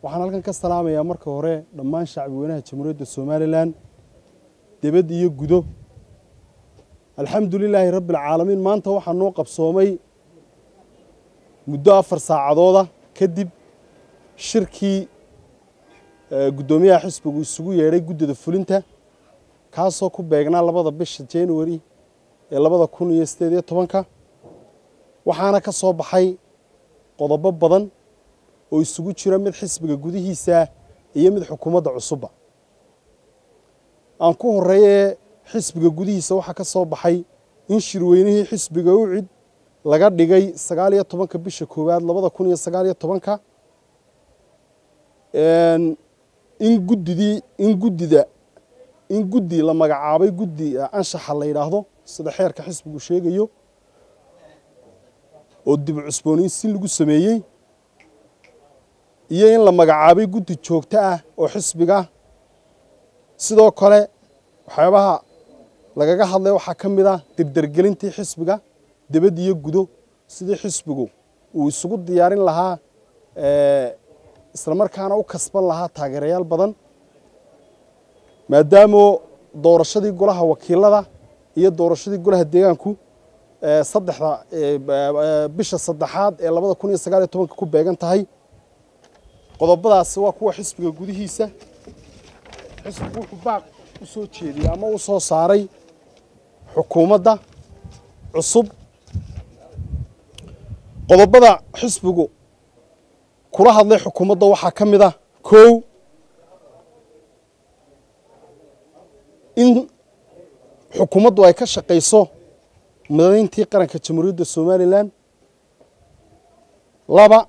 waxaan halkan ka salaamayaa marka hore dhammaan shacabweynaha Jamhuuriyadda Soomaaliland dibad iyo gudo alxamdulilaahi rabbil caalamiin maanta waxaan noo qabsoomay muddo 4 saacadooda kadib shirkii gudoomiyaha xisbigu isugu yeeray guddida fulinta kaasoo ku beegnaa 2 bisha January ee 2018 waxaana ka soo baxay qodobo badan oo isugu jira mid xisbiga gudihiisa iyo mid xukuumadda cusub aan ku horeeyay xisbiga gudihiisa waxa ka soo baxay in shirweynihii xisbiga uu cid laga dhigay 19 bisha koowaad 2019 in guddi la magacaabay guddi anshaxa la yiraahdo sida xeerka xisbigu sheegayo oo dib u cusboonaysiin lagu sameeyay iyo in la magacaabay guddi joogto ah oo xisbiga sidoo kale waxyaabaha lagaga hadlay waxa kamid ah dirdirgelintii xisbiga dibad iyo gudo sidii xisbigu uu isugu diyaarin lahaa isla markaana u kasban lahaa taageerayaal badan maadaama doorashadii golaha wakiilada iyo doorashadii golaha deegaanku saddexda bisha saddexaad ee 2019 ku beegan tahay qodobadaas waa kuwa xisbiga gudihiisa xisbigu wuxuu baaq u soo jeediyay ama u soo saaray xukuumadda cusub qodobada xisbigu kula hadlay xukuumadda waxa kamid ah koow in xukuumaddu ay ka shaqeyso madaxweyntii qaranka Jamhuuriyadda Soomaaliland laba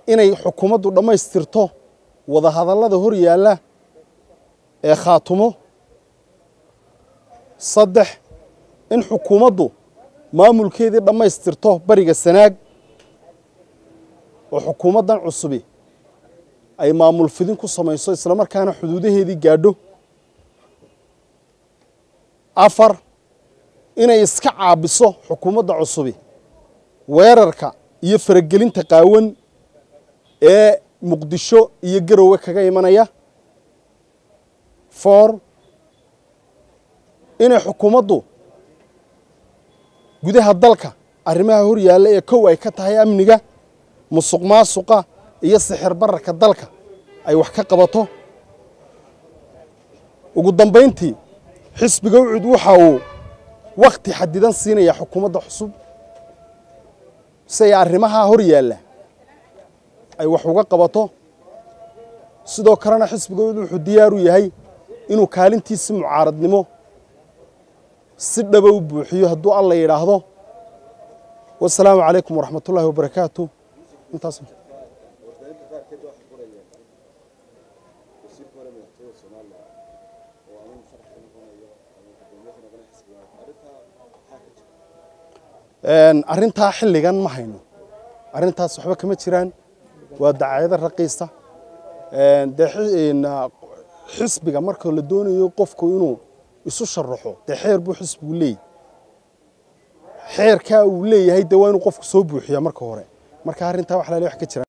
inay xukuumaddu dhamaystirto wada hadallada hor yaala ee khaatumo saddex in xukuumaddu maamulkeedii dhamaystirto bariga Sanaag oo xukuumaddan cusubi ay maamul fidin ku samayso isla markaana xuduudaheedii gaadho afar inay iska caabiso xukuumadda cusubi weerarka iyo faragelinta qaawan ee Muqdisho iyo Garowe kaga imanaya 4 inay xukuumaddu gudaha dalka arrimaha hor yaalla ee kow ay ka tahay amniga musuqmaasuqa iyo sixir bararka dalka ay wax ka qabato ugu dambeyntii xisbiga cid waxa uu waqti xadidan siinaya xukuumadda cusub si arrimaha hor yaalla ay wax uga qabato sidoo kalena xisbiga wuxuu diyaar u yahay inuu kaalintiisa mucaaradnimo si dhab ah u buuxiyo hadduu alla yiraahdo wassalaamu calaykum waraxmatullaahi wabarakaatuh intaas arinta xilligan ma hayno arintaas waxba kama jiraan waa dacayada raqiista xisbiga marka la doonayo qofku inuu isu sharaxo xeer buu xisbigu leeyahay xeerka uu leeyahay dawaan qofku soo buuxiya marka hore marka arinta wax la leeyahay wax ka jira